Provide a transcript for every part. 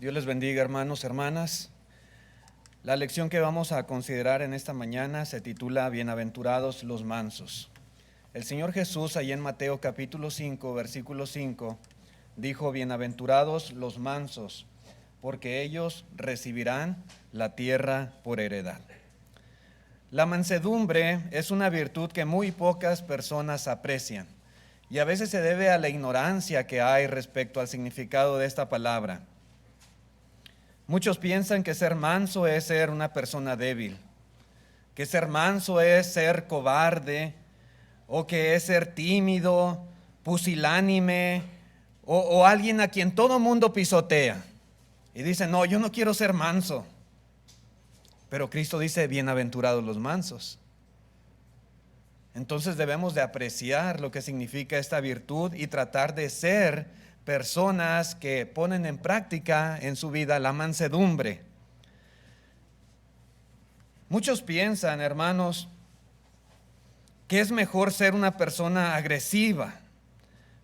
Dios les bendiga, hermanos, hermanas. La lección que vamos a considerar en esta mañana se titula Bienaventurados los mansos. El Señor Jesús, ahí en Mateo capítulo 5, versículo 5, dijo: Bienaventurados los mansos, porque ellos recibirán la tierra por heredad. La mansedumbre es una virtud que muy pocas personas aprecian, y a veces se debe a la ignorancia que hay respecto al significado de esta palabra. Muchos piensan que ser manso es ser una persona débil, que ser manso es ser cobarde, o que es ser tímido, pusilánime, o alguien a quien todo mundo pisotea. Y dicen: no, yo no quiero ser manso. Pero Cristo dice: bienaventurados los mansos. Entonces debemos de apreciar lo que significa esta virtud y tratar de ser personas que ponen en práctica en su vida la mansedumbre. Muchos piensan, hermanos, que es mejor ser una persona agresiva,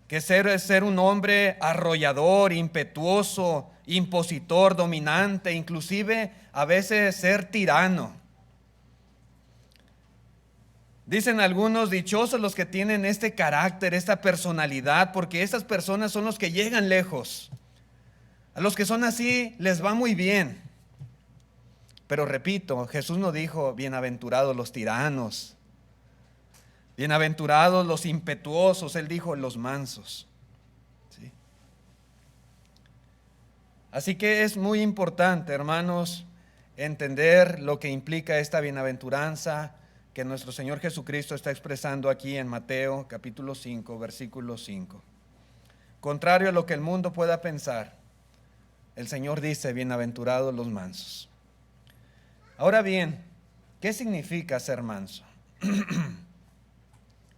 que ser un hombre arrollador, impetuoso, impositor, dominante, inclusive a veces ser tirano. Dicen algunos: dichosos los que tienen este carácter, esta personalidad, porque estas personas son los que llegan lejos. A los que son así les va muy bien. Pero repito, Jesús no dijo: bienaventurados los tiranos, bienaventurados los impetuosos. Él dijo: los mansos. ¿Sí? Así que es muy importante, hermanos, entender lo que implica esta bienaventuranza que nuestro Señor Jesucristo está expresando aquí en Mateo capítulo 5, versículo 5. Contrario a lo que el mundo pueda pensar, el Señor dice: bienaventurados los mansos. Ahora bien, ¿qué significa ser manso?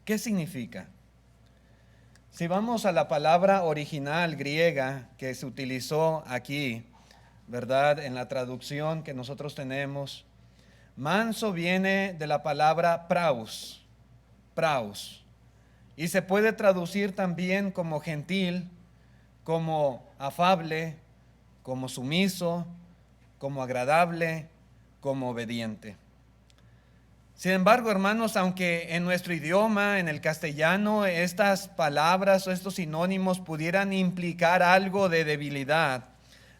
¿Qué significa? Si vamos a la palabra original griega que se utilizó aquí, ¿verdad? En la traducción que nosotros tenemos, manso viene de la palabra praus, y se puede traducir también como gentil, como afable, como sumiso, como agradable, como obediente. Sin embargo, hermanos, aunque en nuestro idioma, en el castellano, estas palabras o estos sinónimos pudieran implicar algo de debilidad,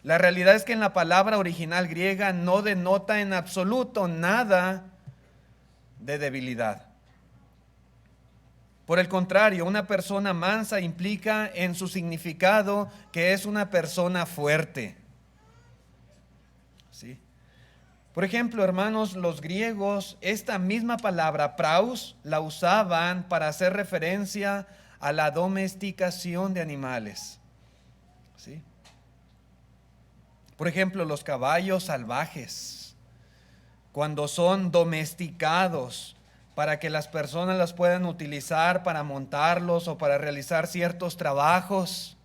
la realidad es que en la palabra original griega no denota en absoluto nada de debilidad. Por el contrario, una persona mansa implica en su significado que es una persona fuerte. ¿Sí? Por ejemplo, hermanos, los griegos esta misma palabra praus la usaban para hacer referencia a la domesticación de animales. ¿Sí? Por ejemplo, los caballos salvajes, cuando son domesticados para que las personas las puedan utilizar para montarlos o para realizar ciertos trabajos,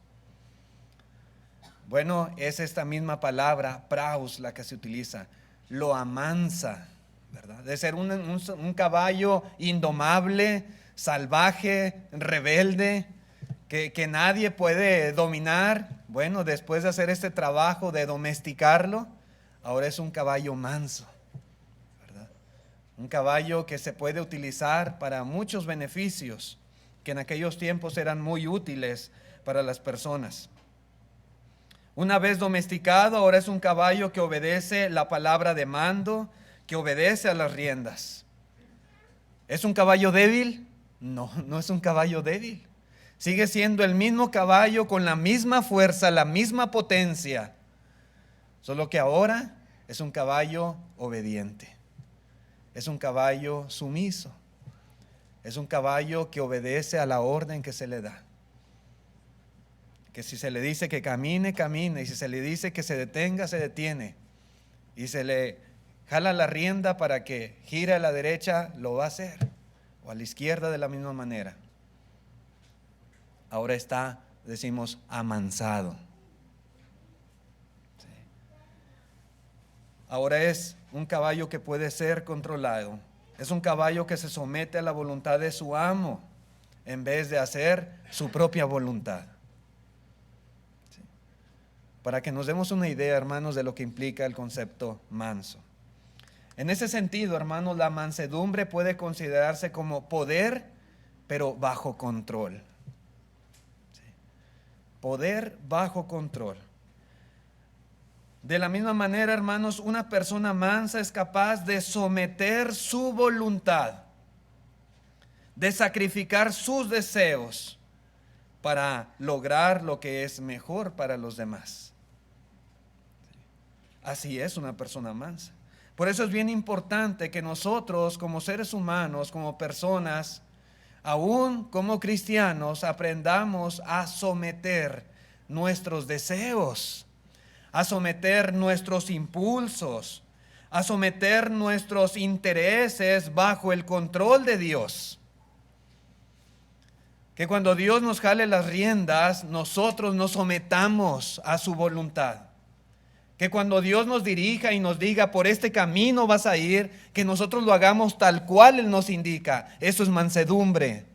bueno, es esta misma palabra, praus, la que se utiliza. Lo amansa, ¿verdad? De ser un caballo indomable, salvaje, rebelde, que nadie puede dominar. Bueno, después de hacer este trabajo de domesticarlo, ahora es un caballo manso, ¿verdad? Un caballo que se puede utilizar para muchos beneficios, que en aquellos tiempos eran muy útiles para las personas. Una vez domesticado, ahora es un caballo que obedece la palabra de mando, que obedece a las riendas. ¿Es un caballo débil? No, no es un caballo débil. Sigue siendo el mismo caballo con la misma fuerza, la misma potencia. Solo que ahora es un caballo obediente. Es un caballo sumiso. Es un caballo que obedece a la orden que se le da. Que si se le dice que camine, camina, y si se le dice que se detenga, se detiene, y se le jala la rienda para que gire a la derecha, lo va a hacer, o a la izquierda de la misma manera. Ahora está, decimos, amansado. Sí. Ahora es un caballo que puede ser controlado. Es un caballo que se somete a la voluntad de su amo en vez de hacer su propia voluntad. para que nos demos una idea, hermanos, de lo que implica el concepto manso. En ese sentido, hermanos, la mansedumbre puede considerarse como poder, pero bajo control. ¿Sí? Poder bajo control. De la misma manera, hermanos, una persona mansa es capaz de someter su voluntad, de sacrificar sus deseos para lograr lo que es mejor para los demás. Así es una persona mansa. Por eso es bien importante que nosotros como seres humanos, como personas, aún como cristianos, aprendamos a someter nuestros deseos, a someter nuestros impulsos, a someter nuestros intereses bajo el control de Dios. Que cuando Dios nos jale las riendas, nosotros nos sometamos a su voluntad. Que cuando Dios nos dirija y nos diga, por este camino vas a ir, que nosotros lo hagamos tal cual Él nos indica. Eso es mansedumbre.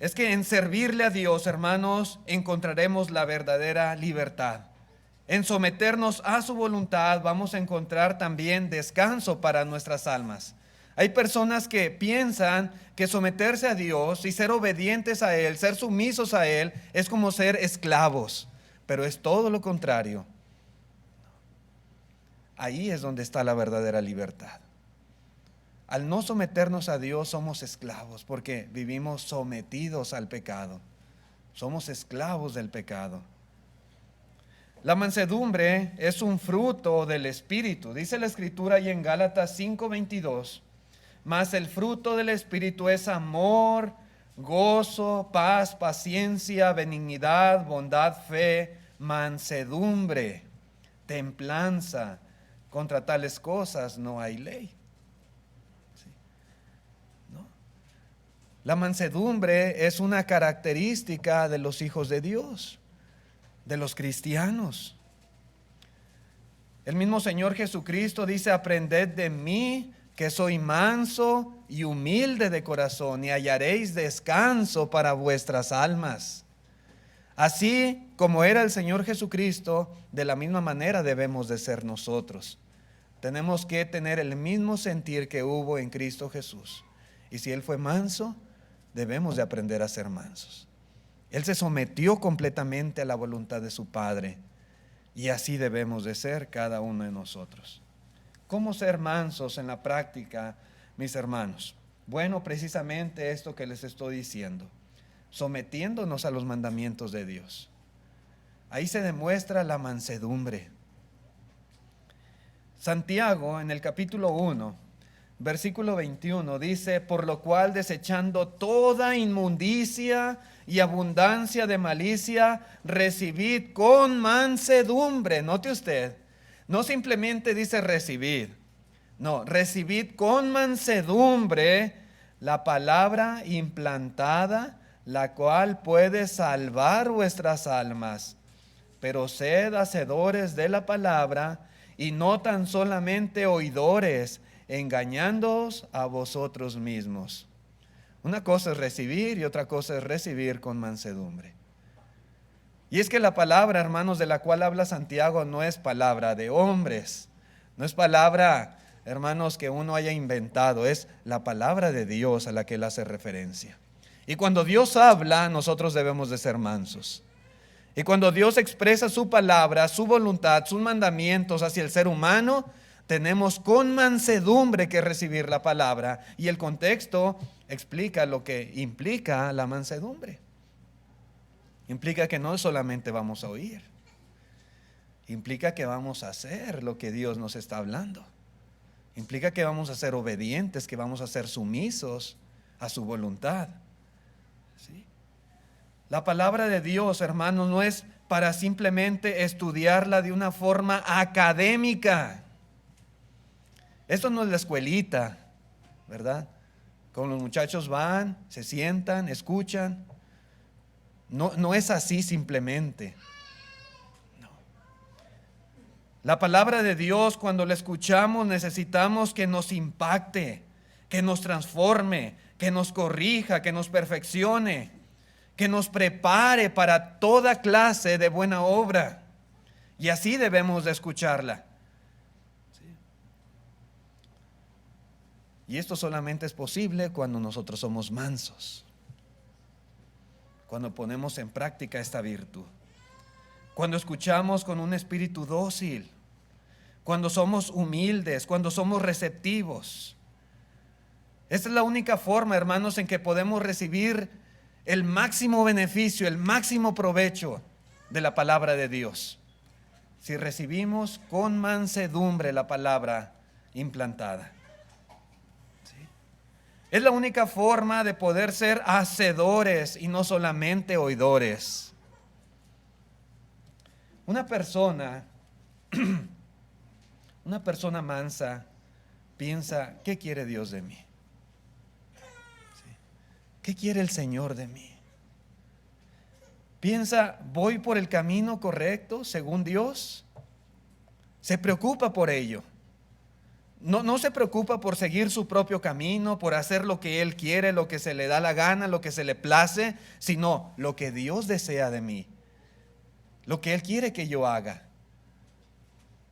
Es que en servirle a Dios, hermanos, encontraremos la verdadera libertad. En someternos a su voluntad vamos a encontrar también descanso para nuestras almas. Hay personas que piensan que someterse a Dios y ser obedientes a Él, ser sumisos a Él, es como ser esclavos, pero es todo lo contrario. Ahí es donde está la verdadera libertad. Al no someternos a Dios somos esclavos porque vivimos sometidos al pecado. Somos esclavos del pecado. La mansedumbre es un fruto del Espíritu. Dice la Escritura ahí en Gálatas 5:22. Mas el fruto del Espíritu es amor, gozo, paz, paciencia, benignidad, bondad, fe, mansedumbre, templanza. Contra tales cosas no hay ley. ¿Sí? ¿No? La mansedumbre es una característica de los hijos de Dios, de los cristianos. El mismo Señor Jesucristo dice, aprended de mí, que soy manso y humilde de corazón, y hallaréis descanso para vuestras almas. Así como era el Señor Jesucristo, de la misma manera debemos de ser nosotros. Tenemos que tener el mismo sentir que hubo en Cristo Jesús. Y si Él fue manso, debemos de aprender a ser mansos. Él se sometió completamente a la voluntad de su Padre, y así debemos de ser cada uno de nosotros. ¿Cómo ser mansos en la práctica, mis hermanos? Bueno, precisamente esto que les estoy diciendo, sometiéndonos a los mandamientos de Dios. Ahí se demuestra la mansedumbre. Santiago, en el capítulo 1, versículo 21, dice, por lo cual desechando toda inmundicia y abundancia de malicia, recibid con mansedumbre. Note usted, no simplemente dice recibid, no, recibid con mansedumbre la palabra implantada, la cual puede salvar vuestras almas. Pero sed hacedores de la palabra y no tan solamente oidores, engañándoos a vosotros mismos. Una cosa es recibir y otra cosa es recibir con mansedumbre. Y es que la palabra, hermanos, de la cual habla Santiago no es palabra de hombres, no es palabra, hermanos, que uno haya inventado, es la palabra de Dios a la que él hace referencia. Y cuando Dios habla, nosotros debemos de ser mansos. Y cuando Dios expresa su palabra, su voluntad, sus mandamientos hacia el ser humano, tenemos con mansedumbre que recibir la palabra. Y el contexto explica lo que implica la mansedumbre. Implica que no solamente vamos a oír, implica que vamos a hacer lo que Dios nos está hablando. Implica que vamos a ser obedientes, que vamos a ser sumisos a su voluntad. ¿Sí? La palabra de Dios, hermanos, no es para simplemente estudiarla de una forma académica. Esto no es la escuelita, ¿verdad? Con los muchachos van, se sientan, escuchan. No es así simplemente. No. La palabra de Dios, cuando la escuchamos, necesitamos que nos impacte, que nos transforme, que nos corrija, que nos perfeccione. que nos prepare para toda clase de buena obra. Y así debemos de escucharla. ¿Sí? Y esto solamente es posible cuando nosotros somos mansos, cuando ponemos en práctica esta virtud, cuando escuchamos con un espíritu dócil, cuando somos humildes, cuando somos receptivos. Esta es la única forma, hermanos, en que podemos recibir el máximo beneficio, el máximo provecho de la palabra de Dios. Si recibimos con mansedumbre la palabra implantada. ¿Sí? Es la única forma de poder ser hacedores y no solamente oidores. Una persona mansa piensa, ¿qué quiere Dios de mí? ¿Sí? ¿Qué quiere el Señor de mí? Piensa, ¿voy por el camino correcto según Dios? Se preocupa por ello. No se preocupa por seguir su propio camino, por hacer lo que él quiere, lo que se le da la gana, lo que se le place, sino lo que Dios desea de mí, lo que Él quiere que yo haga.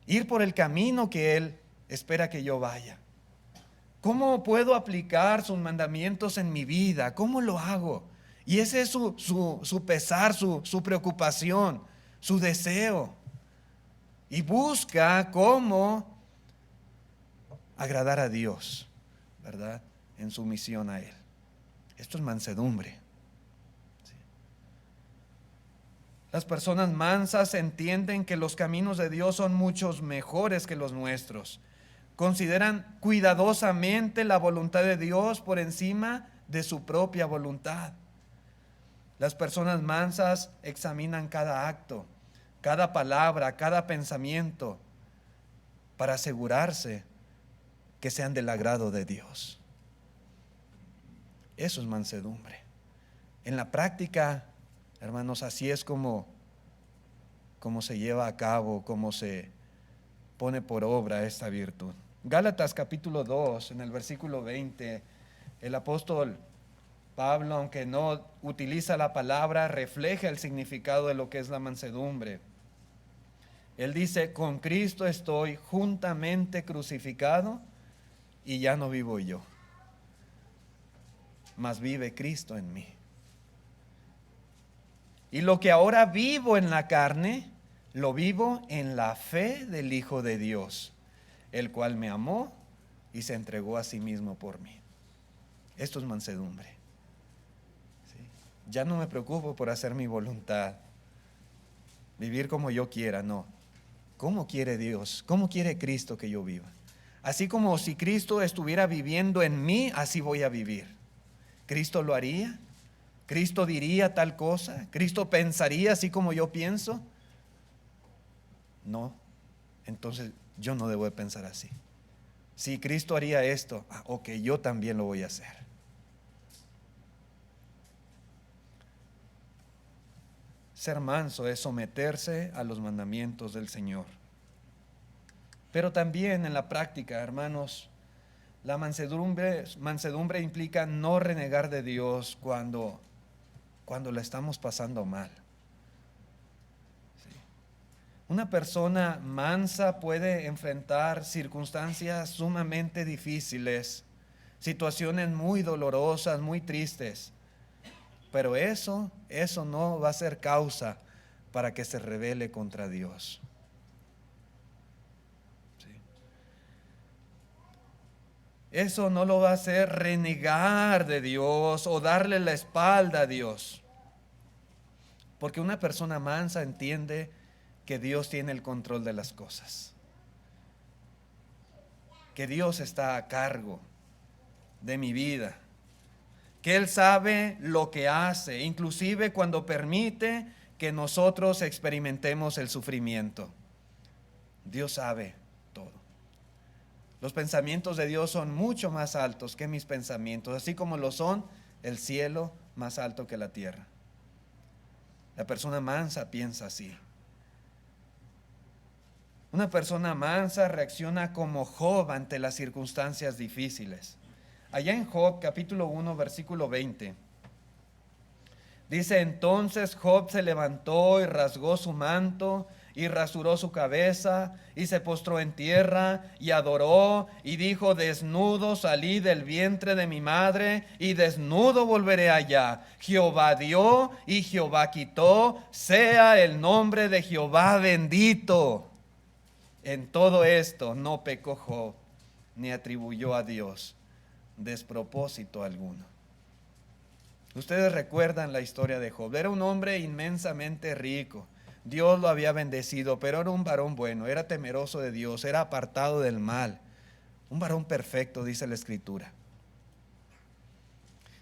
Ir por el camino que Él espera que yo vaya. ¿Cómo puedo aplicar sus mandamientos en mi vida? ¿Cómo lo hago? Y ese es su pesar, su preocupación, su deseo. Y busca cómo agradar a Dios, ¿verdad? En su misión a Él. Esto es mansedumbre. ¿Sí? Las personas mansas entienden que los caminos de Dios son muchos mejores que los nuestros. Consideran cuidadosamente la voluntad de Dios por encima de su propia voluntad. Las personas mansas examinan cada acto, cada palabra, cada pensamiento para asegurarse que sean del agrado de Dios. Eso es mansedumbre. En la práctica, hermanos, así es como se lleva a cabo, como se pone por obra esta virtud. Gálatas capítulo 2, en el versículo 20, el apóstol Pablo, aunque no utiliza la palabra, refleja el significado de lo que es la mansedumbre. Él dice, con Cristo estoy juntamente crucificado y ya no vivo yo, mas vive Cristo en mí. Y lo que ahora vivo en la carne, lo vivo en la fe del Hijo de Dios, el cual me amó y se entregó a sí mismo por mí. Esto es mansedumbre. Ya no me preocupo por hacer mi voluntad, vivir como yo quiera, no. ¿Cómo quiere Dios? ¿Cómo quiere Cristo que yo viva? Así como si Cristo estuviera viviendo en mí, así voy a vivir. ¿Cristo lo haría? ¿Cristo diría tal cosa? ¿Cristo pensaría así como yo pienso? No. Entonces yo no debo de pensar así. Si Cristo haría esto, ok, yo también lo voy a hacer. Ser manso es someterse a los mandamientos del Señor. Pero también en la práctica, hermanos, la mansedumbre implica no renegar de Dios cuando la estamos pasando mal. ¿Sí? Una persona mansa puede enfrentar circunstancias sumamente difíciles, situaciones muy dolorosas, muy tristes. Pero eso no va a ser causa para que se rebele contra Dios. ¿Sí? Eso no lo va a hacer renegar de Dios o darle la espalda a Dios. Porque una persona mansa entiende que Dios tiene el control de las cosas. Que Dios está a cargo de mi vida. Que Él sabe lo que hace, inclusive cuando permite que nosotros experimentemos el sufrimiento. Dios sabe todo. Los pensamientos de Dios son mucho más altos que mis pensamientos, así como lo son el cielo más alto que la tierra. La persona mansa piensa así. Una persona mansa reacciona como Job ante las circunstancias difíciles. Allá en Job capítulo 1 versículo 20 Dice: entonces Job se levantó y rasgó su manto y rasuró su cabeza y se postró en tierra y adoró y dijo: desnudo salí del vientre de mi madre y desnudo volveré allá. Jehová dio y Jehová quitó, sea el nombre de Jehová bendito. En todo esto no pecó Job, ni atribuyó a Dios despropósito alguno. Ustedes recuerdan la historia de Job. Era un hombre inmensamente rico. Dios lo había bendecido, pero era un varón bueno, era temeroso de Dios, era apartado del mal. Un varón perfecto, dice la Escritura.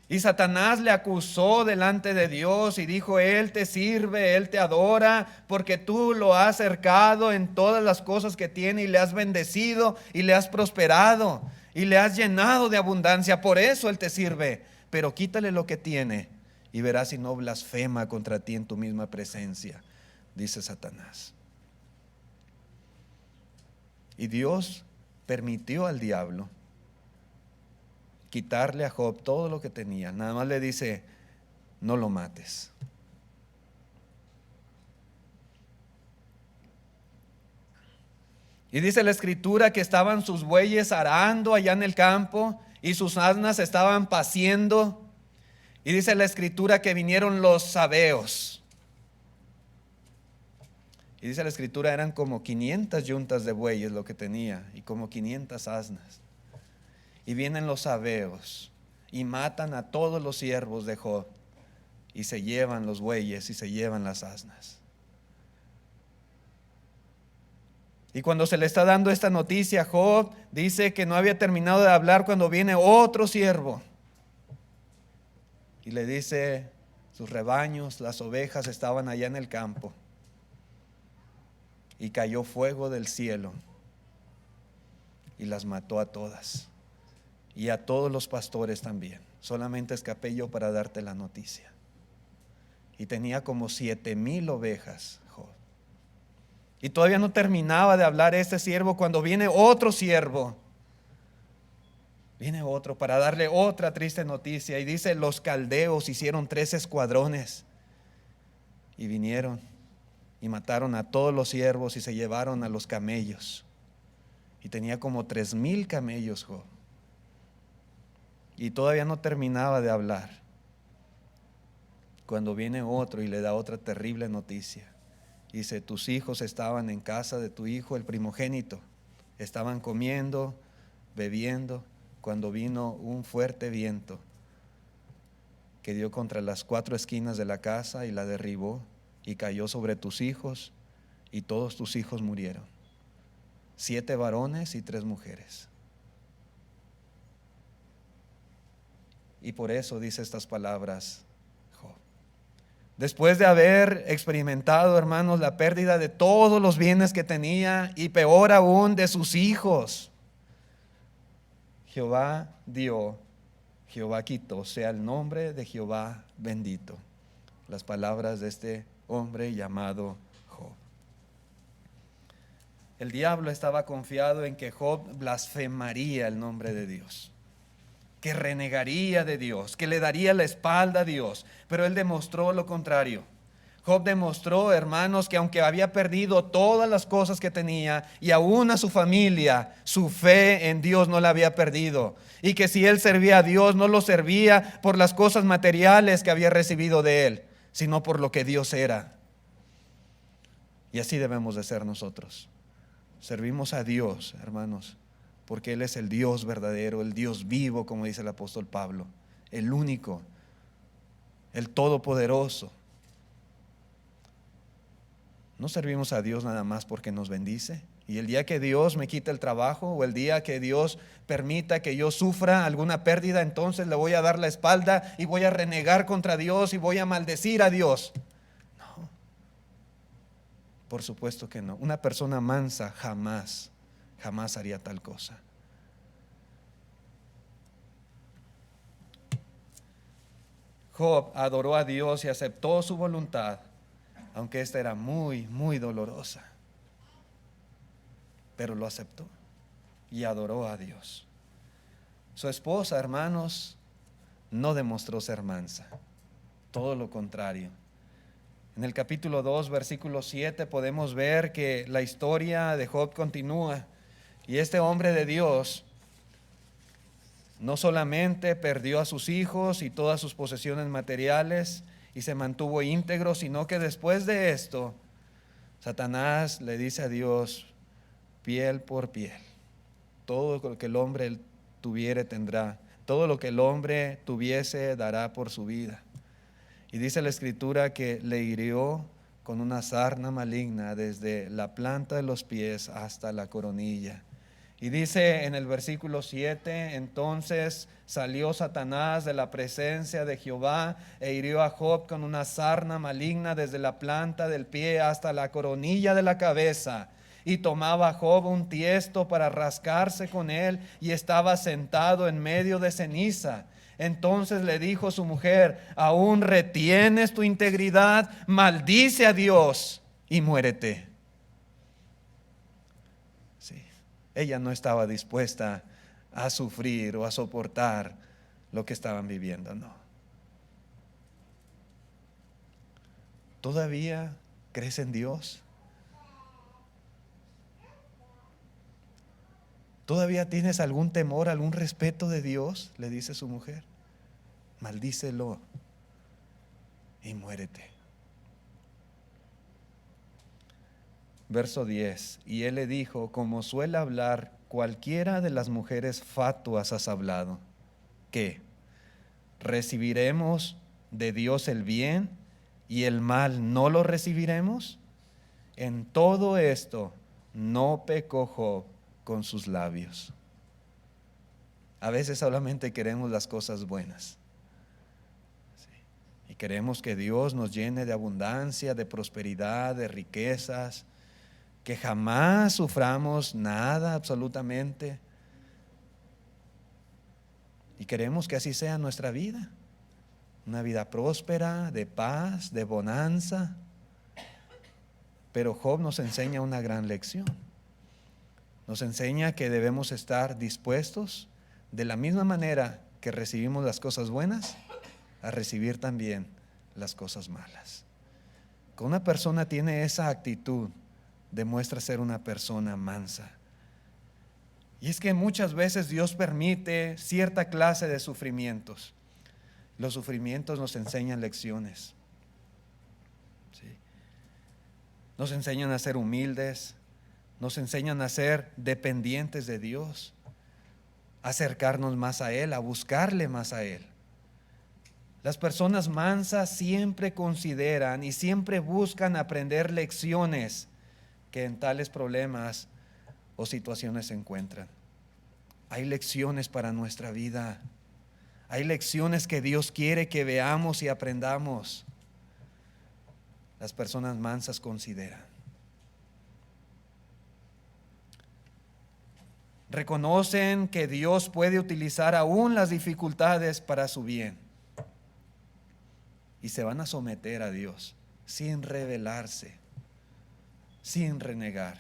Y Satanás le acusó delante de Dios y dijo: él te sirve, él te adora, porque tú lo has cercado en todas las cosas que tiene y le has bendecido y le has prosperado y le has llenado de abundancia. Por eso él te sirve. Pero quítale lo que tiene y verás si no blasfema contra ti en tu misma presencia, dice Satanás. Y Dios permitió al diablo quitarle a Job todo lo que tenía. Nada más le dice: no lo mates. Y dice la Escritura que estaban sus bueyes arando allá en el campo y sus asnas estaban paciendo. Y dice la Escritura que vinieron los sabeos. Y dice la Escritura eran como 500 yuntas de bueyes lo que tenía y como 500 asnas. Y vienen los sabeos y matan a todos los siervos de Job y se llevan los bueyes y se llevan las asnas. Y cuando se le está dando esta noticia a Job, dice que no había terminado de hablar cuando viene otro siervo y le dice: sus rebaños, las ovejas estaban allá en el campo y cayó fuego del cielo y las mató a todas y a todos los pastores también. Solamente escapé yo para darte la noticia. Y tenía como 7,000 ovejas Job. Y todavía no terminaba de hablar este siervo cuando viene otro siervo. Viene otro para darle otra triste noticia. Y dice: los caldeos hicieron 3 escuadrones y vinieron y mataron a todos los siervos y se llevaron a los camellos. Y tenía como 3,000 camellos Job. Y todavía no terminaba de hablar cuando viene otro y le da otra terrible noticia. Dice: tus hijos estaban en casa de tu hijo el primogénito, estaban comiendo, bebiendo, cuando vino un fuerte viento que dio contra las 4 esquinas de la casa y la derribó y cayó sobre tus hijos y todos tus hijos murieron, 7 varones y 3 mujeres. Y por eso dice estas palabras Job. Después de haber experimentado, hermanos, la pérdida de todos los bienes que tenía y peor aún de sus hijos, Jehová dio, Jehová quitó, sea el nombre de Jehová bendito. Las palabras de este hombre llamado Job. El diablo estaba confiado en que Job blasfemaría el nombre de Dios, que renegaría de Dios, que le daría la espalda a Dios, pero él demostró lo contrario. Job demostró, hermanos, que aunque había perdido todas las cosas que tenía y aún a su familia, su fe en Dios no la había perdido, y que si él servía a Dios, no lo servía por las cosas materiales que había recibido de él, sino por lo que Dios era. Y así debemos de ser nosotros. Servimos a Dios, hermanos, porque Él es el Dios verdadero, el Dios vivo, como dice el apóstol Pablo, el único, el todopoderoso. No servimos a Dios nada más porque nos bendice. Y el día que Dios me quite el trabajo o el día que Dios permita que yo sufra alguna pérdida, entonces le voy a dar la espalda y voy a renegar contra Dios y voy a maldecir a Dios. No, por supuesto que no. Una persona mansa jamás haría tal cosa. Job adoró a Dios y aceptó su voluntad, aunque esta era muy, muy dolorosa. Pero lo aceptó y adoró a Dios. Su esposa, hermanos, no demostró ser mansa. todo lo contrario. En el capítulo 2, versículo 7, podemos ver que la historia de Job continúa. Y este hombre de Dios no solamente perdió a sus hijos y todas sus posesiones materiales y se mantuvo íntegro, sino que después de esto, Satanás le dice a Dios, piel por piel, todo lo que el hombre tuviere tendrá, todo lo que el hombre tuviese dará por su vida. Y dice la Escritura que le hirió con una sarna maligna desde la planta de los pies hasta la coronilla. Y dice en el versículo 7, entonces salió Satanás de la presencia de Jehová e hirió a Job con una sarna maligna desde la planta del pie hasta la coronilla de la cabeza. Y tomaba Job un tiesto para rascarse con él y estaba sentado en medio de ceniza. Entonces le dijo su mujer, ¿aún retienes tu integridad? Maldice a Dios y muérete. Sí, ella no estaba dispuesta a sufrir o a soportar lo que estaban viviendo, no. ¿Todavía crees en Dios? ¿Todavía tienes algún temor, algún respeto de Dios? Le dice su mujer. Maldícelo y muérete. Verso 10. Y él le dijo, como suele hablar cualquiera de las mujeres fatuas has hablado, ¿qué? ¿Recibiremos de Dios el bien y el mal no lo recibiremos? En todo esto no pecó Job con sus labios. A veces solamente queremos las cosas buenas. Sí. Y queremos que Dios nos llene de abundancia, de prosperidad, de riquezas, que jamás suframos nada absolutamente. Y queremos que así sea nuestra vida. Una vida próspera, de paz, de bonanza. Pero Job nos enseña una gran lección. Nos enseña que debemos estar dispuestos, de la misma manera que recibimos las cosas buenas, a recibir también las cosas malas. Cuando una persona tiene esa actitud, demuestra ser una persona mansa. Y es que muchas veces Dios permite cierta clase de sufrimientos. Los sufrimientos nos enseñan lecciones. ¿Sí? Nos enseñan a ser humildes. Nos enseñan a ser dependientes de Dios, a acercarnos más a Él, a buscarle más a Él. Las personas mansas siempre consideran y siempre buscan aprender lecciones que en tales problemas o situaciones se encuentran. Hay lecciones para nuestra vida. Hay lecciones que Dios quiere que veamos y aprendamos. Las personas mansas consideran. Reconocen que Dios puede utilizar aún las dificultades para su bien. Y se van a someter a Dios sin rebelarse, sin renegar.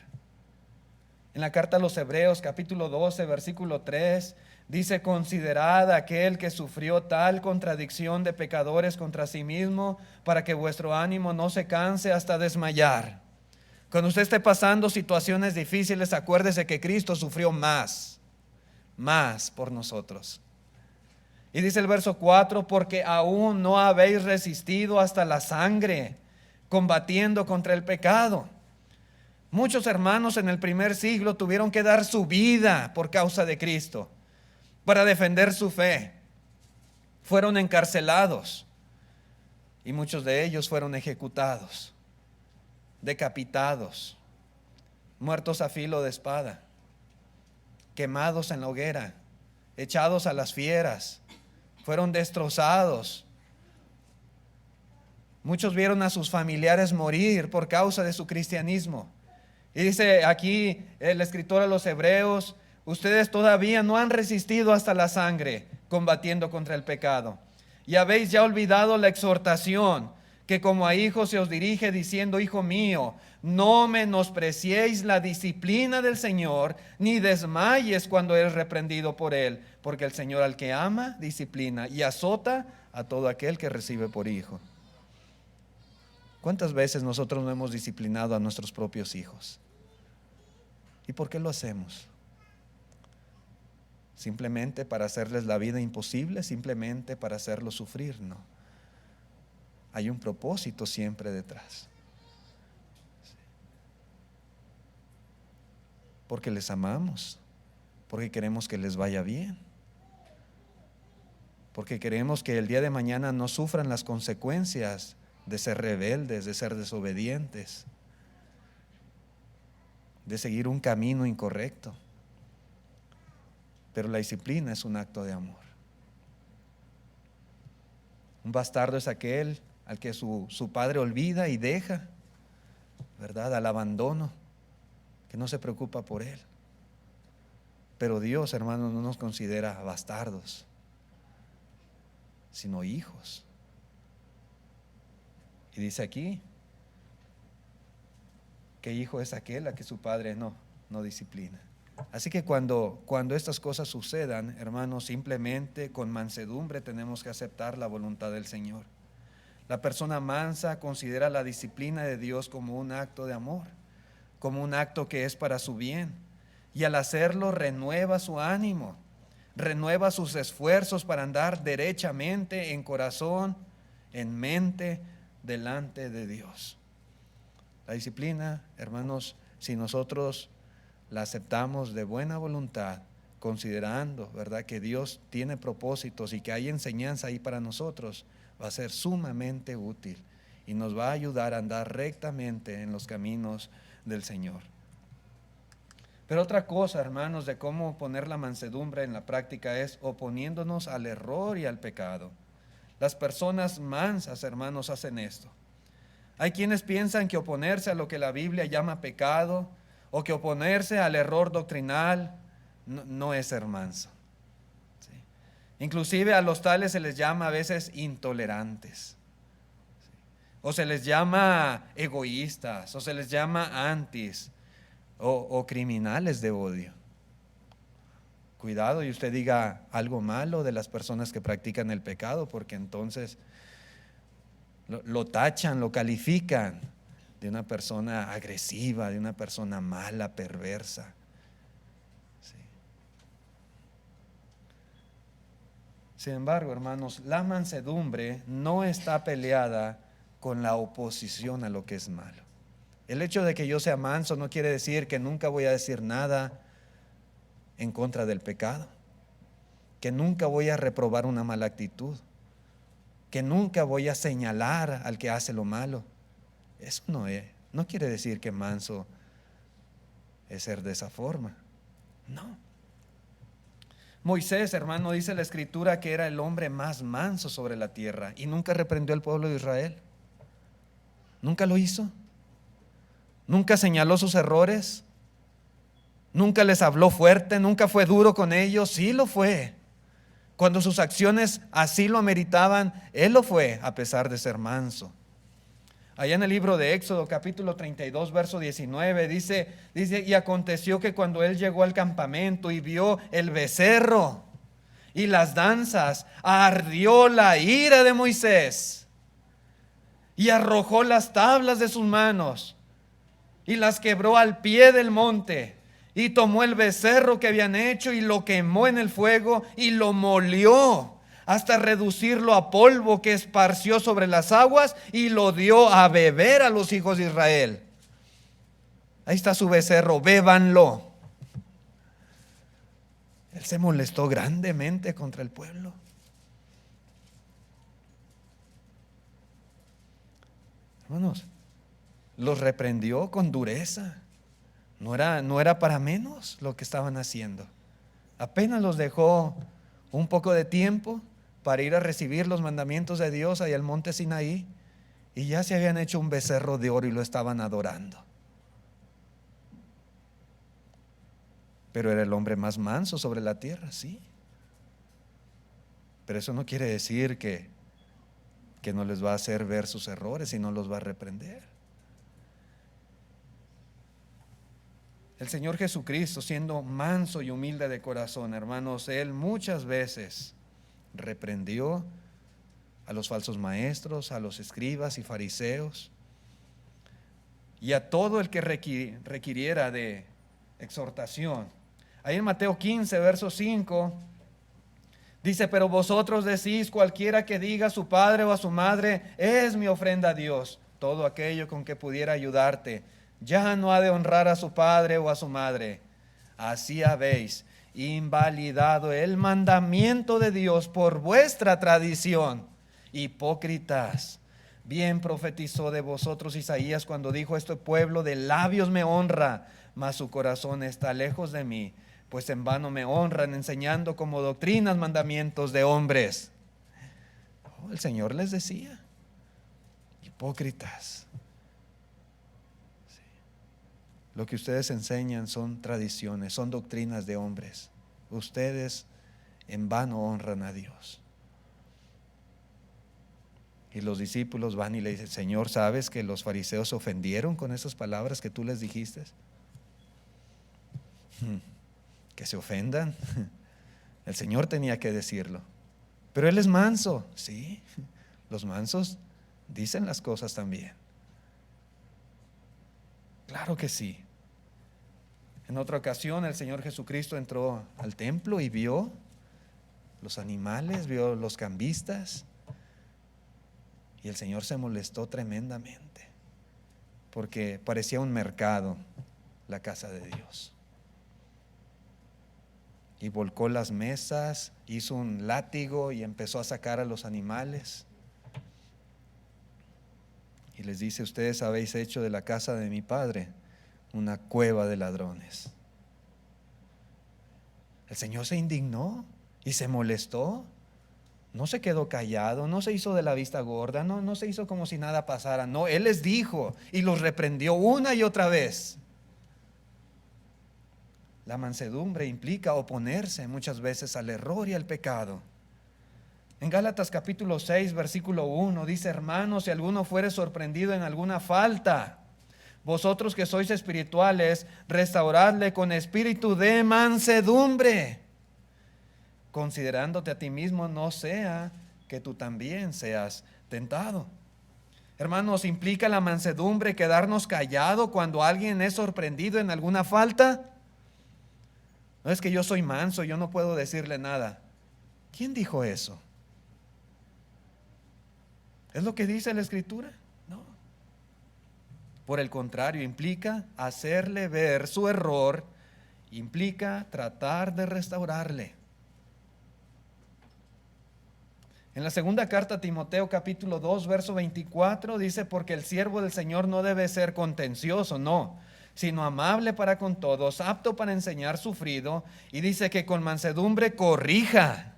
En la carta a los Hebreos, capítulo 12, versículo 3, dice: considerad aquel que sufrió tal contradicción de pecadores contra sí mismo, para que vuestro ánimo no se canse hasta desmayar. Cuando usted esté pasando situaciones difíciles, acuérdese que Cristo sufrió más por nosotros. Y dice el verso 4, porque aún no habéis resistido hasta la sangre, combatiendo contra el pecado. Muchos hermanos en el primer siglo tuvieron que dar su vida por causa de Cristo, para defender su fe. Fueron encarcelados y muchos de ellos fueron ejecutados, decapitados, muertos a filo de espada, quemados en la hoguera, echados a las fieras, fueron destrozados. Muchos vieron a sus familiares morir por causa de su cristianismo. Y dice aquí el escritor a los Hebreos: ustedes todavía no han resistido hasta la sangre, combatiendo contra el pecado. Y habéis ya olvidado la exhortación que como a hijos se os dirige diciendo: hijo mío, no menospreciéis la disciplina del Señor, ni desmayes cuando eres reprendido por Él, porque el Señor al que ama, disciplina y azota a todo aquel que recibe por hijo. ¿Cuántas veces nosotros no hemos disciplinado a nuestros propios hijos? ¿Y por qué lo hacemos? ¿Simplemente para hacerles la vida imposible? ¿Simplemente para hacerlos sufrir? No. Hay un propósito siempre detrás. Porque les amamos, porque queremos que les vaya bien, porque queremos que el día de mañana no sufran las consecuencias de ser rebeldes, de ser desobedientes, de seguir un camino incorrecto. Pero la disciplina es un acto de amor. Un bastardo es aquel al que su padre olvida y deja, ¿verdad?, al abandono, que no se preocupa por él. Pero Dios, hermanos, no nos considera bastardos, sino hijos. Y dice aquí, ¿qué hijo es aquel a que su padre no disciplina? Así que cuando estas cosas sucedan, hermanos, simplemente con mansedumbre tenemos que aceptar la voluntad del Señor. La persona mansa considera la disciplina de Dios como un acto de amor, como un acto que es para su bien, y al hacerlo renueva su ánimo, renueva sus esfuerzos para andar derechamente en corazón, en mente, delante de Dios. La disciplina, hermanos, si nosotros la aceptamos de buena voluntad, considerando, ¿verdad?, que Dios tiene propósitos y que hay enseñanza ahí para nosotros, va a ser sumamente útil y nos va a ayudar a andar rectamente en los caminos del Señor. Pero otra cosa, hermanos, de cómo poner la mansedumbre en la práctica es oponiéndonos al error y al pecado. Las personas mansas, hermanos, hacen esto. Hay quienes piensan que oponerse a lo que la Biblia llama pecado o que oponerse al error doctrinal no es ser manso. ¿Sí? Inclusive a los tales se les llama a veces intolerantes. ¿Sí? O se les llama egoístas, o se les llama antis, o criminales de odio. Cuidado y usted diga algo malo de las personas que practican el pecado, porque entonces lo tachan, lo califican de una persona agresiva, de una persona mala, perversa. Sí. Sin embargo, hermanos, la mansedumbre no está peleada con la oposición a lo que es malo. El hecho de que yo sea manso no quiere decir que nunca voy a decir nada en contra del pecado, que nunca voy a reprobar una mala actitud, que nunca voy a señalar al que hace lo malo. Eso no quiere decir que manso es ser de esa forma. No. Moisés, hermano, dice la Escritura que era el hombre más manso sobre la tierra y nunca reprendió al pueblo de Israel. Nunca lo hizo. Nunca señaló sus errores. Nunca les habló fuerte. Nunca fue duro con ellos. Sí lo fue. Cuando sus acciones así lo ameritaban, él lo fue, a pesar de ser manso. Allá en el libro de Éxodo, capítulo 32, verso 19, dice, y aconteció que cuando él llegó al campamento y vio el becerro y las danzas, ardió la ira de Moisés y arrojó las tablas de sus manos y las quebró al pie del monte. Y tomó el becerro que habían hecho y lo quemó en el fuego y lo molió hasta reducirlo a polvo, que esparció sobre las aguas y lo dio a beber a los hijos de Israel. Ahí está su becerro, bébanlo. Él se molestó grandemente contra el pueblo. Hermanos, los reprendió con dureza. No era para menos lo que estaban haciendo. Apenas los dejó un poco de tiempo para ir a recibir los mandamientos de Dios ahí al monte Sinaí, y ya se habían hecho un becerro de oro y lo estaban adorando. Pero era el hombre más manso sobre la tierra, sí. Pero eso no quiere decir que que no les va a hacer ver sus errores y no los va a reprender. El Señor Jesucristo, siendo manso y humilde de corazón, hermanos, Él muchas veces reprendió a los falsos maestros, a los escribas y fariseos, y a todo el que requiriera de exhortación. Ahí en Mateo 15, verso 5, dice: pero vosotros decís, cualquiera que diga a su padre o a su madre, es mi ofrenda a Dios, todo aquello con que pudiera ayudarte, ya no ha de honrar a su padre o a su madre. Así habéis invalidado el mandamiento de Dios por vuestra tradición. Hipócritas, bien profetizó de vosotros Isaías cuando dijo: este pueblo de labios me honra, mas su corazón está lejos de mí, pues en vano me honran, enseñando como doctrinas mandamientos de hombres. El Señor les decía: hipócritas. Lo que ustedes enseñan son tradiciones, son doctrinas de hombres. Ustedes en vano honran a Dios. Y los discípulos van y le dicen: Señor, ¿sabes que los fariseos se ofendieron con esas palabras que tú les dijiste? Que se ofendan. El Señor tenía que decirlo. Pero Él es manso. Sí, los mansos dicen las cosas también. Claro que sí. En otra ocasión el Señor Jesucristo entró al templo y vio los animales, vio los cambistas, y el Señor se molestó tremendamente porque parecía un mercado la casa de Dios. Y volcó las mesas, hizo un látigo y empezó a sacar a los animales. Y les dice: ustedes habéis hecho de la casa de mi padre una cueva de ladrones. El Señor se indignó y se molestó. No se quedó callado, no se hizo de la vista gorda, no se hizo como si nada pasara. No, Él les dijo y los reprendió una y otra vez. La mansedumbre implica oponerse muchas veces al error y al pecado. En Gálatas capítulo 6, versículo 1 dice: hermanos, si alguno fuere sorprendido en alguna falta, vosotros que sois espirituales, restauradle con espíritu de mansedumbre, considerándote a ti mismo, no sea que tú también seas tentado. Hermanos, ¿implica la mansedumbre quedarnos callados cuando alguien es sorprendido en alguna falta? No es que yo soy manso, yo no puedo decirle nada. ¿Quién dijo eso? ¿Es lo que dice la Escritura? No. Por el contrario, implica hacerle ver su error, implica tratar de restaurarle. En la segunda carta a Timoteo capítulo 2 verso 24 dice: porque el siervo del Señor no debe ser contencioso, no, sino amable para con todos, apto para enseñar, sufrido, y dice que con mansedumbre corrija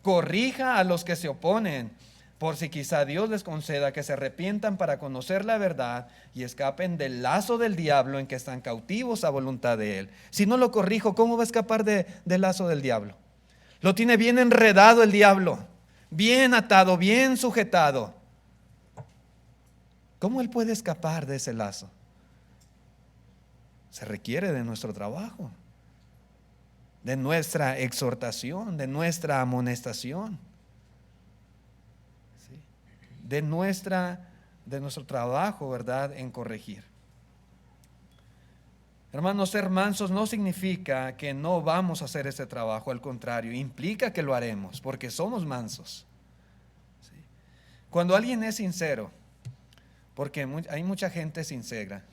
a los que se oponen, por si quizá Dios les conceda que se arrepientan para conocer la verdad y escapen del lazo del diablo en que están cautivos a voluntad de él. Si no lo corrijo, ¿cómo va a escapar del lazo del diablo? Lo tiene bien enredado el diablo, bien atado, bien sujetado. ¿Cómo él puede escapar de ese lazo? Se requiere de nuestro trabajo, de nuestra exhortación, de nuestra amonestación, ¿sí? de nuestro trabajo, ¿verdad?, en corregir. Hermanos, ser mansos no significa que no vamos a hacer este trabajo, al contrario, implica que lo haremos, porque somos mansos. ¿Sí? Cuando alguien es sincero, porque hay mucha gente sincera,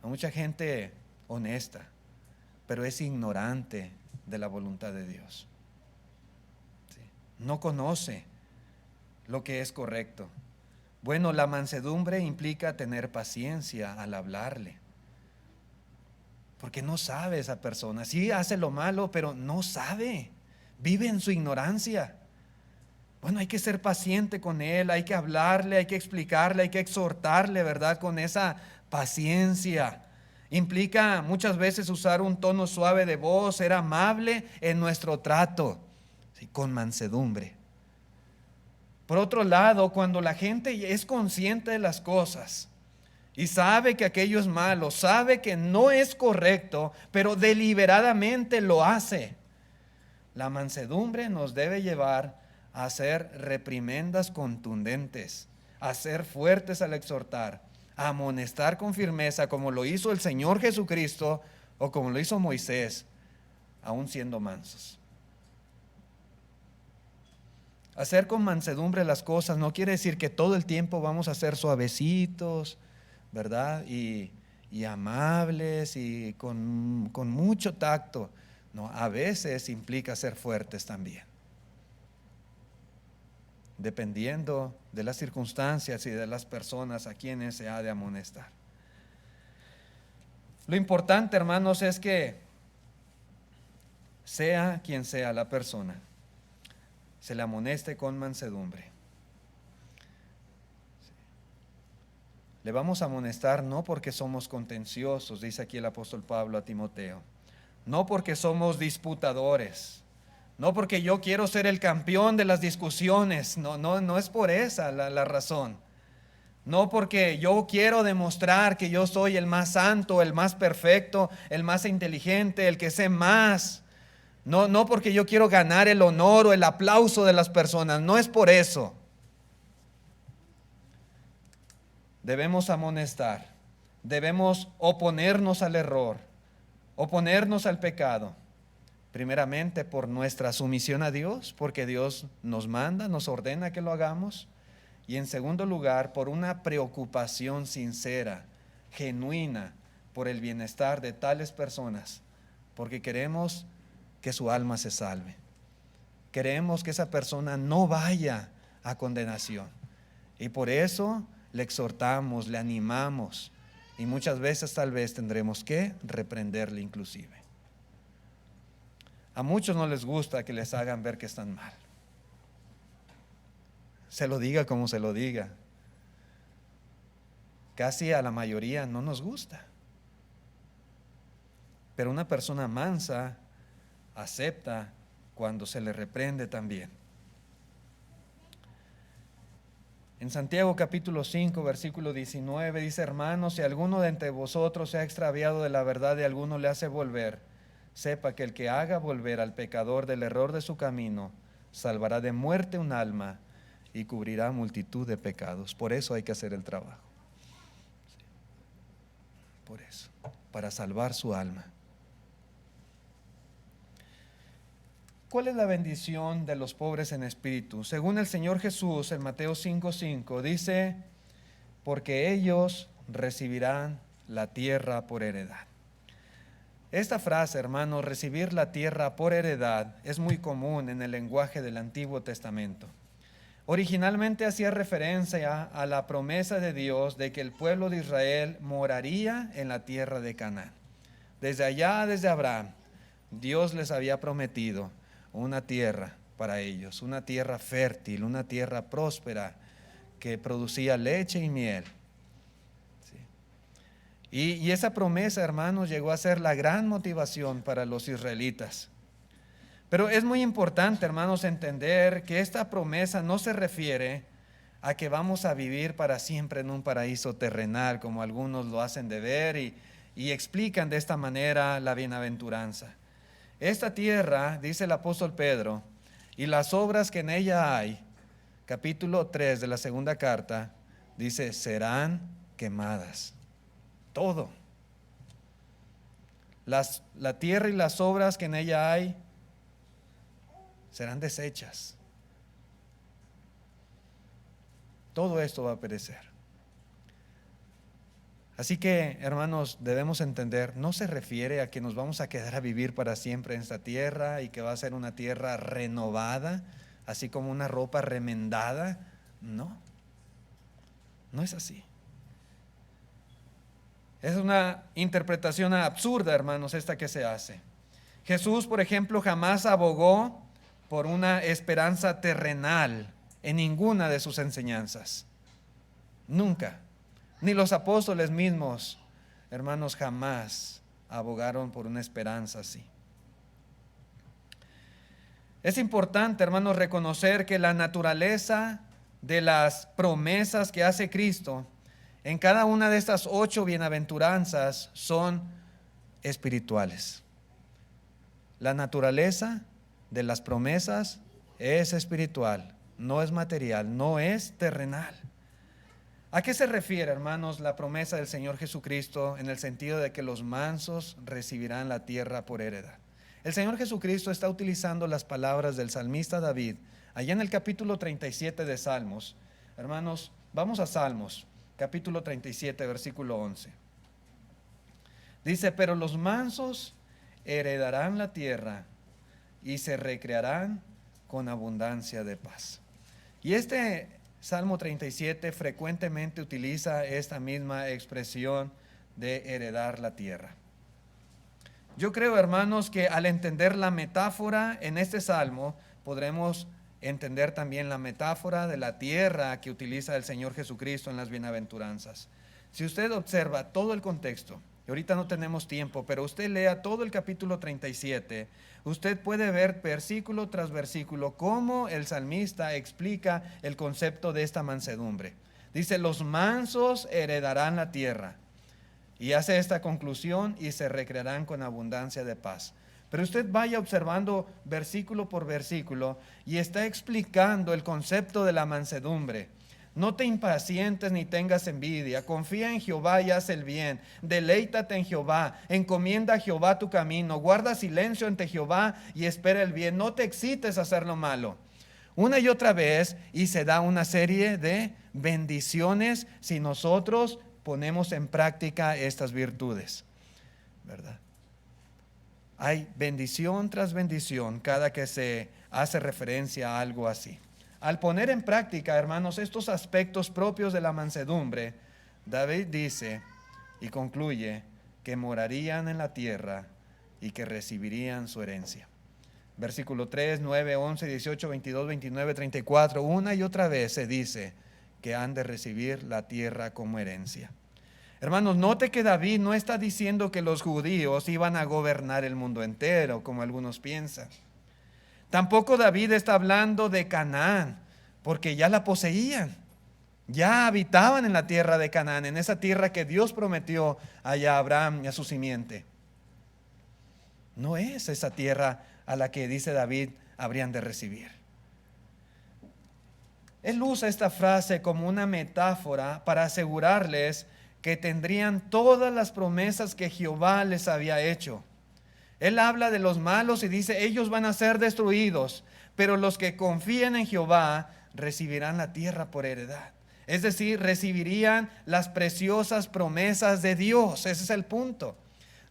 hay mucha gente honesta, pero es ignorante de la voluntad de Dios. ¿Sí? No conoce lo que es correcto. Bueno, la mansedumbre implica tener paciencia al hablarle, porque no sabe esa persona. Sí hace lo malo, pero no sabe, vive en su ignorancia. Bueno, hay que ser paciente con él, hay que hablarle, hay que explicarle, hay que exhortarle, ¿verdad?, con esa paciencia. Implica muchas veces usar un tono suave de voz, ser amable en nuestro trato, ¿sí?, con mansedumbre. Por otro lado, cuando la gente es consciente de las cosas y sabe que aquello es malo, sabe que no es correcto, pero deliberadamente lo hace, la mansedumbre nos debe llevar a hacer reprimendas contundentes, a ser fuertes al exhortar, a amonestar con firmeza como lo hizo el Señor Jesucristo o como lo hizo Moisés, aún siendo mansos. Hacer con mansedumbre las cosas no quiere decir que todo el tiempo vamos a ser suavecitos, ¿verdad? Y amables y con mucho tacto. No, a veces implica ser fuertes también, dependiendo de las circunstancias y de las personas a quienes se ha de amonestar. Lo importante, hermanos, es que sea quien sea la persona, se le amoneste con mansedumbre. Le vamos a amonestar no porque somos contenciosos, dice aquí el apóstol Pablo a Timoteo, no porque somos disputadores, no porque yo quiero ser el campeón de las discusiones, no es por esa la razón. No porque yo quiero demostrar que yo soy el más santo, el más perfecto, el más inteligente, el que sé más. No porque yo quiero ganar el honor o el aplauso de las personas, no es por eso. Debemos amonestar, debemos oponernos al error, oponernos al pecado. Primeramente por nuestra sumisión a Dios, porque Dios nos manda, nos ordena que lo hagamos. Y en segundo lugar, por una preocupación sincera, genuina, por el bienestar de tales personas, porque queremos que su alma se salve. Queremos que esa persona no vaya a condenación. Y por eso le exhortamos, le animamos, y muchas veces tal vez tendremos que reprenderle inclusive. A muchos no les gusta que les hagan ver que están mal. Se lo diga como se lo diga. Casi a la mayoría no nos gusta. Pero una persona mansa acepta cuando se le reprende también. En Santiago capítulo 5, versículo 19 dice: hermanos, si alguno de entre vosotros se ha extraviado de la verdad y alguno le hace volver, sepa que el que haga volver al pecador del error de su camino, salvará de muerte un alma y cubrirá multitud de pecados. Por eso hay que hacer el trabajo. Por eso, para salvar su alma. ¿Cuál es la bendición de los pobres en espíritu? Según el Señor Jesús en Mateo 5:5 dice: porque ellos recibirán la tierra por heredad. Esta frase, hermanos, recibir la tierra por heredad, es muy común en el lenguaje del Antiguo Testamento. Originalmente hacía referencia a la promesa de Dios de que el pueblo de Israel moraría en la tierra de Canaán. Desde allá, desde Abraham, Dios les había prometido una tierra para ellos, una tierra fértil, una tierra próspera que producía leche y miel. ¿Sí? Y esa promesa, hermanos, llegó a ser la gran motivación para los israelitas. Pero es muy importante, hermanos, entender que esta promesa no se refiere a que vamos a vivir para siempre en un paraíso terrenal, como algunos lo hacen de ver y explican de esta manera la bienaventuranza. Esta tierra, dice el apóstol Pedro, y las obras que en ella hay, capítulo 3 de la segunda carta, dice: serán quemadas. Todo. La tierra y las obras que en ella hay serán deshechas. Todo esto va a perecer. Así que, hermanos, debemos entender, no se refiere a que nos vamos a quedar a vivir para siempre en esta tierra y que va a ser una tierra renovada, así como una ropa remendada. No es así. Es una interpretación absurda, hermanos, esta que se hace. Jesús, por ejemplo, jamás abogó por una esperanza terrenal en ninguna de sus enseñanzas. Nunca. Ni los apóstoles mismos, hermanos, jamás abogaron por una esperanza así. Es importante, hermanos, reconocer que la naturaleza de las promesas que hace Cristo, en cada una de estas 8 bienaventuranzas son espirituales. La naturaleza de las promesas es espiritual, no es material, no es terrenal. ¿A qué se refiere, hermanos, la promesa del Señor Jesucristo en el sentido de que los mansos recibirán la tierra por heredad? El Señor Jesucristo está utilizando las palabras del salmista David, allá en el capítulo 37 de Salmos. Hermanos, vamos a Salmos, capítulo 37, versículo 11. Dice, pero los mansos heredarán la tierra y se recrearán con abundancia de paz. Y este Salmo 37 frecuentemente utiliza esta misma expresión de heredar la tierra. Yo creo, hermanos, que al entender la metáfora en este salmo, podremos entender también la metáfora de la tierra que utiliza el Señor Jesucristo en las bienaventuranzas. Si usted observa todo el contexto, y ahorita no tenemos tiempo, pero usted lea todo el capítulo 37, usted puede ver versículo tras versículo cómo el salmista explica el concepto de esta mansedumbre. Dice, los mansos heredarán la tierra. Y hace esta conclusión, y se recrearán con abundancia de paz. Pero usted vaya observando versículo por versículo y está explicando el concepto de la mansedumbre. No te impacientes ni tengas envidia, confía en Jehová y haz el bien, deleítate en Jehová, encomienda a Jehová tu camino, guarda silencio ante Jehová y espera el bien, no te excites a hacer lo malo. Una y otra vez, y se da una serie de bendiciones si nosotros ponemos en práctica estas virtudes, ¿verdad? Hay bendición tras bendición cada que se hace referencia a algo así. Al poner en práctica, hermanos, estos aspectos propios de la mansedumbre, David dice y concluye que morarían en la tierra y que recibirían su herencia. Versículo 3, 9, 11, 18, 22, 29, 34, una y otra vez se dice que han de recibir la tierra como herencia. Hermanos, note que David no está diciendo que los judíos iban a gobernar el mundo entero, como algunos piensan. Tampoco David está hablando de Canaán, porque ya la poseían. Ya habitaban en la tierra de Canaán, en esa tierra que Dios prometió allá a Abraham y a su simiente. No es esa tierra a la que, dice David, habrían de recibir. Él usa esta frase como una metáfora para asegurarles que tendrían todas las promesas que Jehová les había hecho. Él habla de los malos y dice, ellos van a ser destruidos, pero los que confíen en Jehová recibirán la tierra por heredad. Es decir, recibirían las preciosas promesas de Dios. Ese es el punto.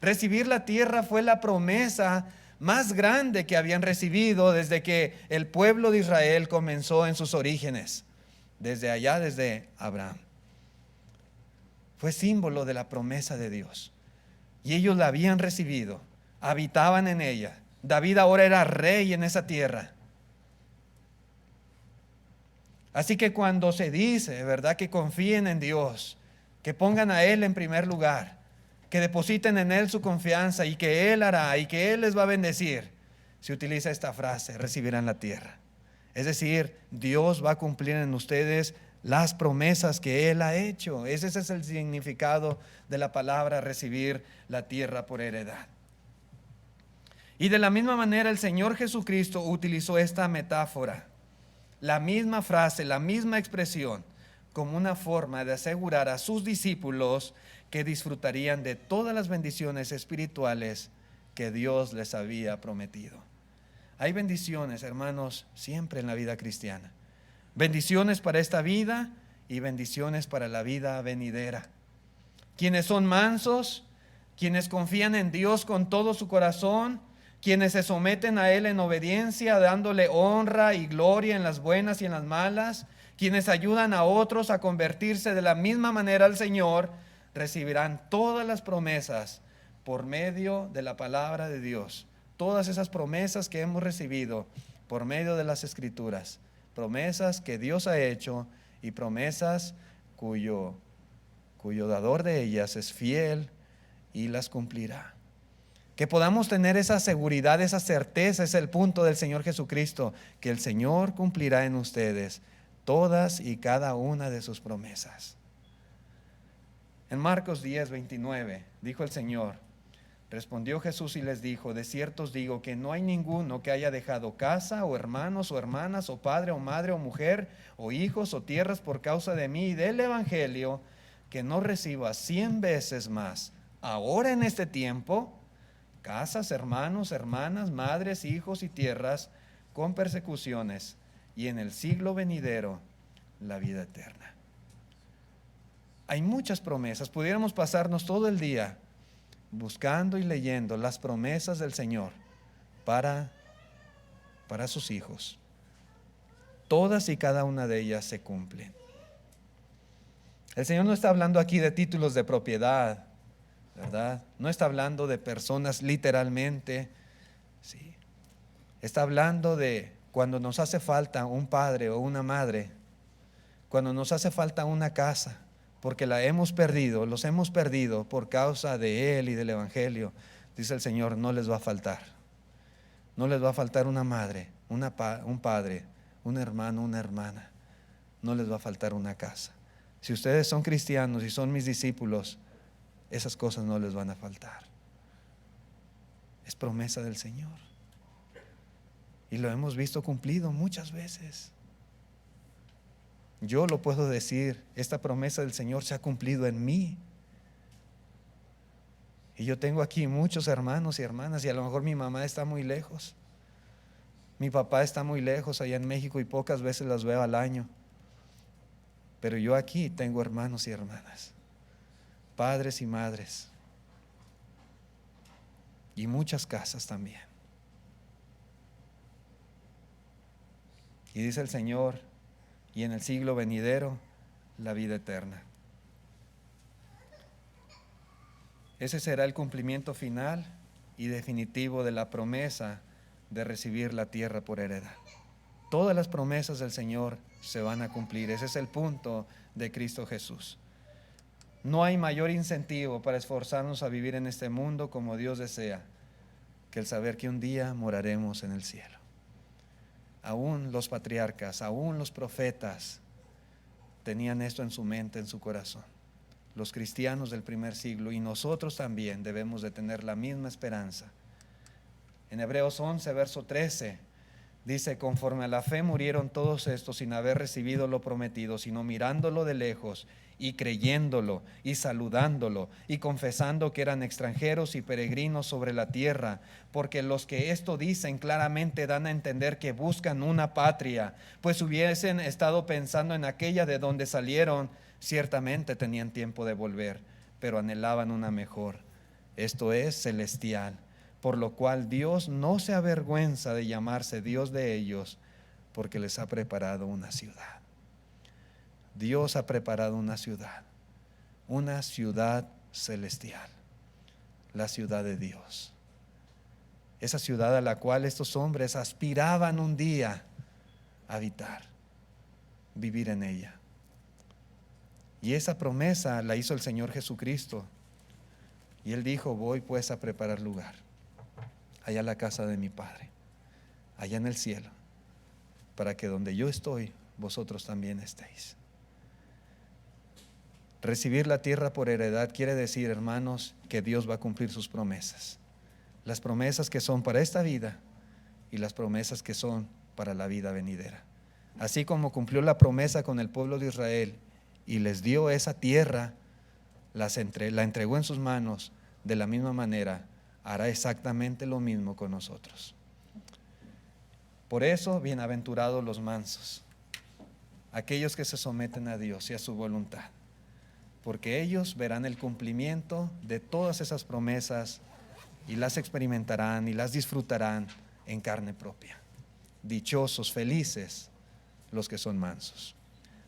Recibir la tierra fue la promesa más grande que habían recibido desde que el pueblo de Israel comenzó en sus orígenes, desde allá, desde Abraham. Fue símbolo de la promesa de Dios. Y ellos la habían recibido, habitaban en ella. David ahora era rey en esa tierra. Así que cuando se dice, ¿verdad?, que confíen en Dios, que pongan a Él en primer lugar, que depositen en Él su confianza y que Él hará y que Él les va a bendecir, se utiliza esta frase, recibirán la tierra. Es decir, Dios va a cumplir en ustedes las promesas que Él ha hecho. Ese es el significado de la palabra recibir la tierra por heredad. Y de la misma manera el Señor Jesucristo utilizó esta metáfora, la misma frase, la misma expresión, como una forma de asegurar a sus discípulos que disfrutarían de todas las bendiciones espirituales que Dios les había prometido. Hay bendiciones, hermanos, siempre en la vida cristiana. Bendiciones para esta vida y bendiciones para la vida venidera. Quienes son mansos, quienes confían en Dios con todo su corazón, quienes se someten a Él en obediencia, dándole honra y gloria en las buenas y en las malas, quienes ayudan a otros a convertirse de la misma manera al Señor, recibirán todas las promesas por medio de la palabra de Dios. Todas esas promesas que hemos recibido por medio de las Escrituras. Promesas que Dios ha hecho y promesas cuyo dador de ellas es fiel y las cumplirá. Que podamos tener esa seguridad, esa certeza, es el punto del Señor Jesucristo, que el Señor cumplirá en ustedes todas y cada una de sus promesas. En Marcos 10:29 dijo el Señor: respondió Jesús y les dijo: de cierto os digo que no hay ninguno que haya dejado casa, o hermanos, o hermanas, o padre, o madre, o mujer, o hijos, o tierras por causa de mí y del evangelio, que no reciba 100 veces más ahora en este tiempo, casas, hermanos, hermanas, madres, hijos y tierras, con persecuciones, y en el siglo venidero la vida eterna. Hay muchas promesas. Pudiéramos pasarnos todo el día buscando y leyendo las promesas del Señor para sus hijos. Todas y cada una de ellas se cumplen. El Señor no está hablando aquí de títulos de propiedad, ¿verdad? No está hablando de personas literalmente, ¿sí? Está hablando de cuando nos hace falta un padre o una madre, cuando nos hace falta una casa, porque la hemos perdido, los hemos perdido por causa de Él y del evangelio. Dice el Señor: no les va a faltar. No les va a faltar una madre, un padre, un hermano, una hermana. No les va a faltar una casa. Si ustedes son cristianos y son mis discípulos, esas cosas no les van a faltar. Es promesa del Señor. Y lo hemos visto cumplido muchas veces. Yo lo puedo decir, esta promesa del Señor se ha cumplido en mí. Y yo tengo aquí muchos hermanos y hermanas, y a lo mejor mi mamá está muy lejos, mi papá está muy lejos allá en México y pocas veces las veo al año. Pero yo aquí tengo hermanos y hermanas, padres y madres, y muchas casas también. Y dice el Señor: y en el siglo venidero la vida eterna. Ese será el cumplimiento final y definitivo de la promesa de recibir la tierra por heredad. Todas las promesas del Señor se van a cumplir. Ese es el punto de Cristo Jesús. No hay mayor incentivo para esforzarnos a vivir en este mundo como Dios desea que el saber que un día moraremos en el cielo. Aún los patriarcas, aún los profetas tenían esto en su mente, en su corazón. Los cristianos del primer siglo, y nosotros también debemos de tener la misma esperanza. En Hebreos 11, verso 13, dice: conforme a la fe murieron todos estos sin haber recibido lo prometido, sino mirándolo de lejos y creyéndolo y saludándolo y confesando que eran extranjeros y peregrinos sobre la tierra, porque los que esto dicen claramente dan a entender que buscan una patria, pues hubiesen estado pensando en aquella de donde salieron, ciertamente tenían tiempo de volver, pero anhelaban una mejor, esto es, celestial, por lo cual Dios no se avergüenza de llamarse Dios de ellos, porque les ha preparado una ciudad. Dios ha preparado una ciudad celestial, la ciudad de Dios. Esa ciudad a la cual estos hombres aspiraban un día a habitar, vivir en ella. Y esa promesa la hizo el Señor Jesucristo. Y Él dijo: voy pues a preparar lugar, allá a la casa de mi Padre, allá en el cielo, para que donde yo estoy, vosotros también estéis. Recibir la tierra por heredad quiere decir, hermanos, que Dios va a cumplir sus promesas. Las promesas que son para esta vida y las promesas que son para la vida venidera. Así como cumplió la promesa con el pueblo de Israel y les dio esa tierra, la entregó en sus manos, de la misma manera hará exactamente lo mismo con nosotros. Por eso, bienaventurados los mansos, aquellos que se someten a Dios y a su voluntad, porque ellos verán el cumplimiento de todas esas promesas y las experimentarán y las disfrutarán en carne propia. Dichosos, felices los que son mansos.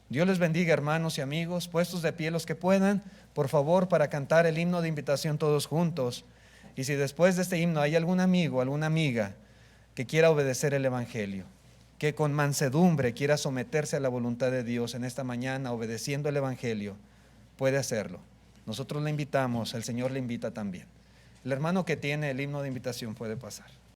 Dios les bendiga, hermanos y amigos, puestos de pie los que puedan, por favor, para cantar el himno de invitación todos juntos. Y si después de este himno hay algún amigo, alguna amiga que quiera obedecer el evangelio, que con mansedumbre quiera someterse a la voluntad de Dios en esta mañana, obedeciendo el evangelio, puede hacerlo. Nosotros le invitamos, el Señor le invita también. El hermano que tiene el himno de invitación puede pasar.